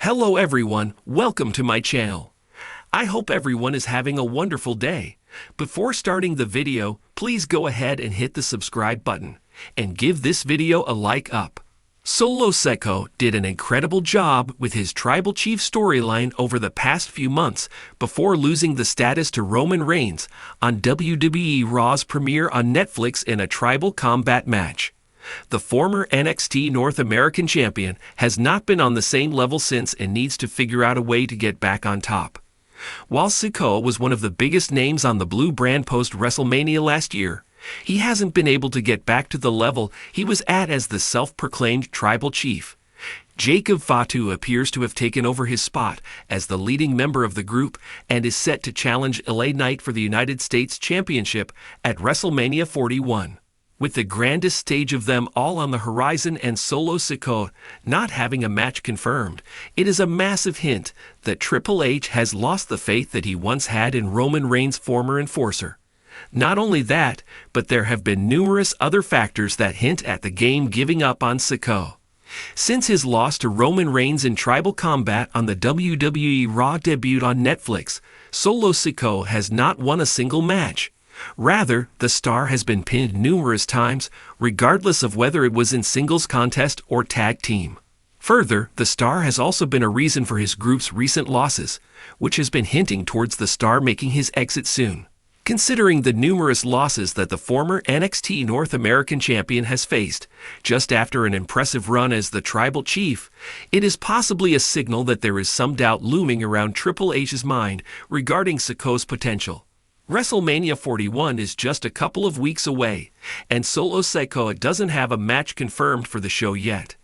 Hello everyone, welcome to my channel. I hope everyone is having a wonderful day. Before starting the video, please go ahead and hit the subscribe button and give this video a like up. Solo Sikoa did an incredible job with his Tribal Chief storyline over the past few months before losing the status to Roman Reigns on WWE Raw's premiere on Netflix in a tribal combat match. The former NXT North American champion has not been on the same level since and needs to figure out a way to get back on top. While Sikoa was one of the biggest names on the blue brand post-WrestleMania last year, he hasn't been able to get back to the level he was at as the self-proclaimed Tribal Chief. Jacob Fatu appears to have taken over his spot as the leading member of the group and is set to challenge LA Knight for the United States Championship at WrestleMania 41. With the grandest stage of them all on the horizon and Solo Sikoa not having a match confirmed, it is a massive hint that Triple H has lost the faith that he once had in Roman Reigns' former enforcer. Not only that, but there have been numerous other factors that hint at the game giving up on Sikoa. Since his loss to Roman Reigns in Tribal Combat on the WWE Raw debut on Netflix, Solo Sikoa has not won a single match. Rather, the star has been pinned numerous times, regardless of whether it was in singles contest or tag team. Further, the star has also been a reason for his group's recent losses, which has been hinting towards the star making his exit soon. Considering the numerous losses that the former NXT North American champion has faced, just after an impressive run as the Tribal Chief, it is possibly a signal that there is some doubt looming around Triple H's mind regarding Sikoa's potential. WrestleMania 41 is just a couple of weeks away, and Solo Sikoa doesn't have a match confirmed for the show yet.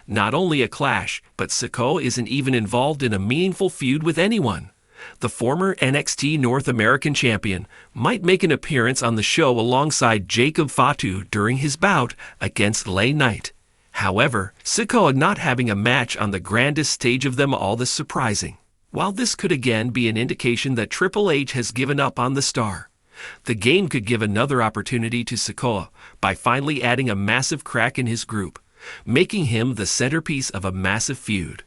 Not only a clash, but Sikoa isn't even involved in a meaningful feud with anyone. The former NXT North American champion might make an appearance on the show alongside Jacob Fatu during his bout against LA Knight. However, Sikoa not having a match on the grandest stage of them all is surprising. While this could again be an indication that Triple H has given up on the star, the game could give another opportunity to Sikoa by finally adding a massive crack in his group, making him the centerpiece of a massive feud.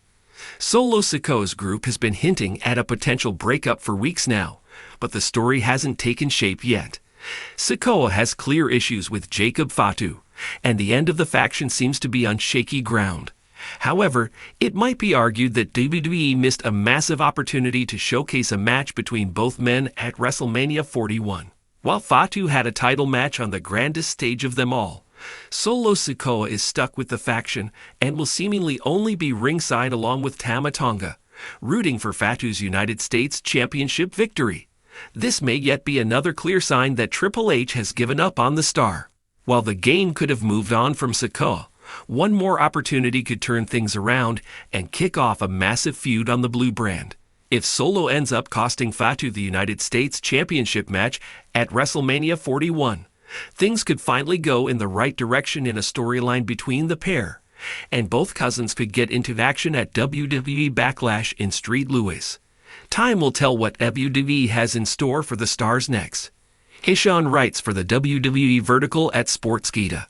Solo Sikoa's group has been hinting at a potential breakup for weeks now, but the story hasn't taken shape yet. Sikoa has clear issues with Jacob Fatu, and the end of the faction seems to be on shaky ground. However, it might be argued that WWE missed a massive opportunity to showcase a match between both men at WrestleMania 41. While Fatu had a title match on the grandest stage of them all, Solo Sikoa is stuck with the faction and will seemingly only be ringside along with Tama Tonga, rooting for Fatu's United States Championship victory. This may yet be another clear sign that Triple H has given up on the star. While the game could have moved on from Sikoa, one more opportunity could turn things around and kick off a massive feud on the blue brand. If Solo ends up costing Fatu the United States Championship match at WrestleMania 41, things could finally go in the right direction in a storyline between the pair, and both cousins could get into action at WWE Backlash in St. Louis. Time will tell what WWE has in store for the stars next. Ishan writes for the WWE Vertical at Sportskeeda.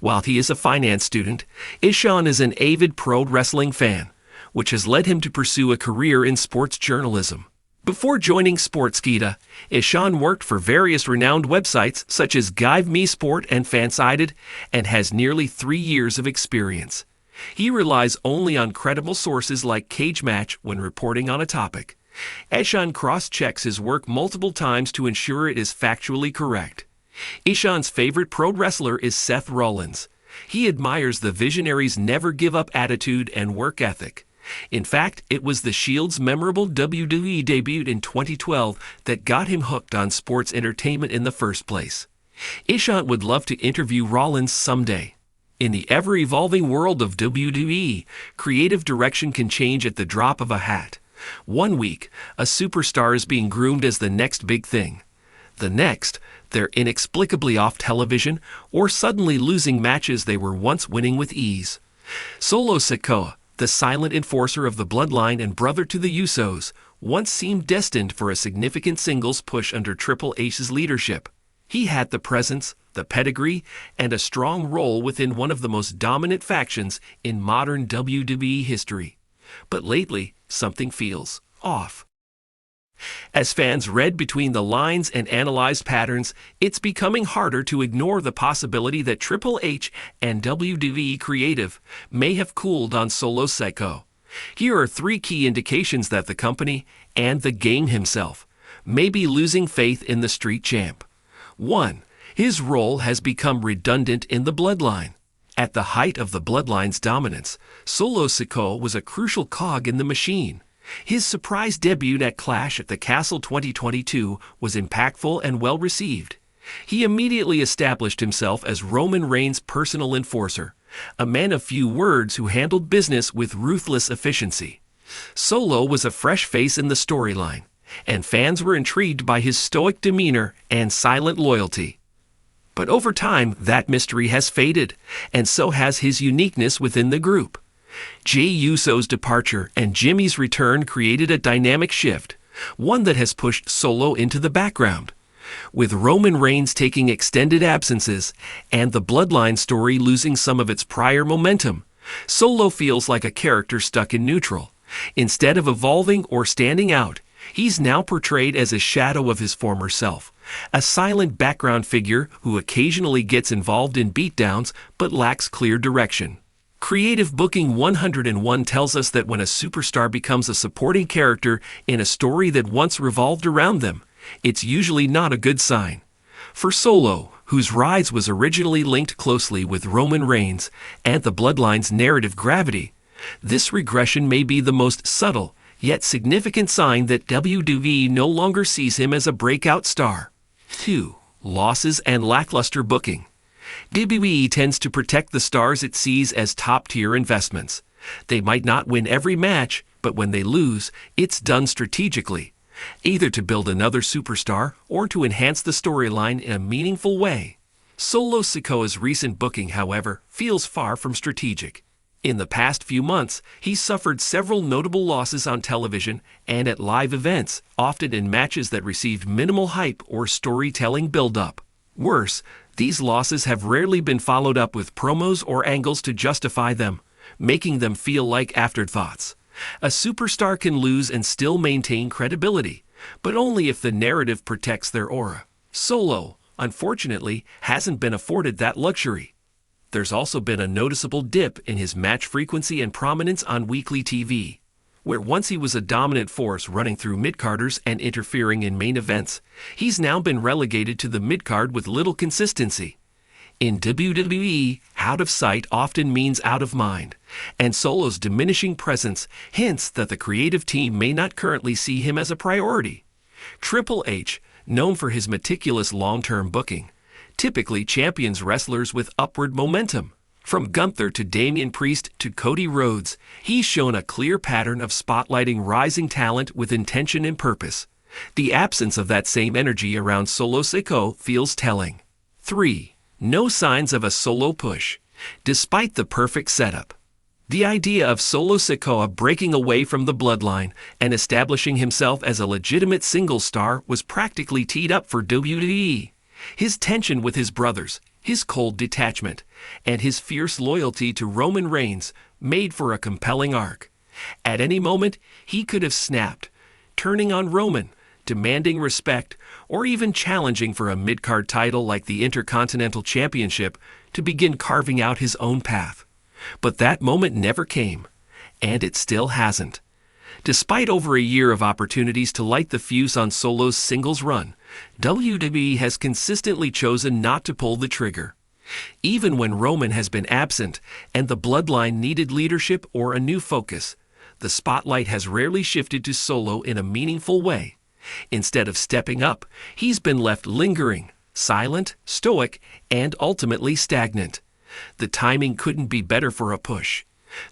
While he is a finance student, Ishan is an avid pro wrestling fan, which has led him to pursue a career in sports journalism. Before joining Sportskeeda, Ishan worked for various renowned websites such as Give Me Sport and Fansided and has nearly 3 years of experience. He relies only on credible sources like Cage Match when reporting on a topic. Ishan cross-checks his work multiple times to ensure it is factually correct. Ishan's favorite pro wrestler is Seth Rollins. He admires the visionary's never-give-up attitude and work ethic. In fact, it was the Shield's memorable WWE debut in 2012 that got him hooked on sports entertainment in the first place. Ishan would love to interview Rollins someday. In the ever-evolving world of WWE, creative direction can change at the drop of a hat. One week, a superstar is being groomed as the next big thing. The next, they're inexplicably off television or suddenly losing matches they were once winning with ease. Solo Sikoa, the silent enforcer of the Bloodline and brother to the Usos, once seemed destined for a significant singles push under Triple H's leadership. He had the presence, the pedigree, and a strong role within one of the most dominant factions in modern WWE history. But lately, something feels off. As fans read between the lines and analyzed patterns, it's becoming harder to ignore the possibility that Triple H and WWE Creative may have cooled on Solo Sikoa. Here are 3 key indications that the company, and the game himself, may be losing faith in the Street Champ. 1. His role has become redundant in the Bloodline. At the height of the Bloodline's dominance, Solo Sikoa was a crucial cog in the machine. His surprise debut at Clash at the Castle 2022 was impactful and well received. He immediately established himself as Roman Reigns' personal enforcer, a man of few words who handled business with ruthless efficiency. Solo was a fresh face in the storyline, and fans were intrigued by his stoic demeanor and silent loyalty. But over time, that mystery has faded, and so has his uniqueness within the group. Jey Uso's departure and Jimmy's return created a dynamic shift, one that has pushed Solo into the background. With Roman Reigns taking extended absences and the Bloodline story losing some of its prior momentum, Solo feels like a character stuck in neutral. Instead of evolving or standing out, he's now portrayed as a shadow of his former self, a silent background figure who occasionally gets involved in beatdowns but lacks clear direction. Creative Booking 101 tells us that when a superstar becomes a supporting character in a story that once revolved around them, it's usually not a good sign. For Solo, whose rise was originally linked closely with Roman Reigns and the Bloodline's narrative gravity, this regression may be the most subtle, yet significant sign that WWE no longer sees him as a breakout star. 2. Losses and lackluster booking. WWE tends to protect the stars it sees as top-tier investments. They might not win every match, but when they lose, it's done strategically, either to build another superstar or to enhance the storyline in a meaningful way. Solo Sikoa's recent booking, however, feels far from strategic. In the past few months, he's suffered several notable losses on television and at live events, often in matches that received minimal hype or storytelling build-up. Worse, these losses have rarely been followed up with promos or angles to justify them, making them feel like afterthoughts. A superstar can lose and still maintain credibility, but only if the narrative protects their aura. Solo, unfortunately, hasn't been afforded that luxury. There's also been a noticeable dip in his match frequency and prominence on weekly TV. Where once he was a dominant force running through mid-carders and interfering in main events, he's now been relegated to the mid-card with little consistency. In WWE, out of sight often means out of mind, and Solo's diminishing presence hints that the creative team may not currently see him as a priority. Triple H, known for his meticulous long-term booking, typically champions wrestlers with upward momentum. From Gunther to Damian Priest to Cody Rhodes, he's shown a clear pattern of spotlighting rising talent with intention and purpose. The absence of that same energy around Solo Sikoa feels telling. 3. No signs of a solo push, despite the perfect setup. The idea of Solo Sikoa breaking away from the Bloodline and establishing himself as a legitimate single star was practically teed up for WWE. His tension with his brothers, his cold detachment, and his fierce loyalty to Roman Reigns made for a compelling arc. At any moment, he could have snapped, turning on Roman, demanding respect, or even challenging for a mid-card title like the Intercontinental Championship to begin carving out his own path. But that moment never came, and it still hasn't. Despite over a year of opportunities to light the fuse on Solo's singles run, WWE has consistently chosen not to pull the trigger. Even when Roman has been absent and the Bloodline needed leadership or a new focus, the spotlight has rarely shifted to Solo in a meaningful way. Instead of stepping up, he's been left lingering, silent, stoic, and ultimately stagnant. The timing couldn't be better for a push.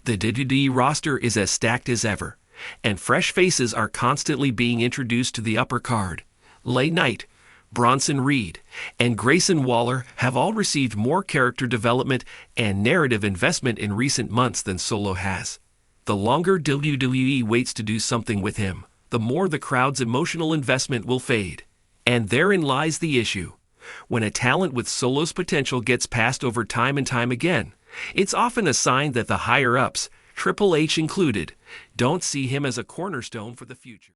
The WWE roster is as stacked as ever, and fresh faces are constantly being introduced to the upper card. LA Knight, Bronson Reed, and Grayson Waller have all received more character development and narrative investment in recent months than Solo has. The longer WWE waits to do something with him, the more the crowd's emotional investment will fade. And therein lies the issue. When a talent with Solo's potential gets passed over time and time again, it's often a sign that the higher-ups, Triple H included, don't see him as a cornerstone for the future.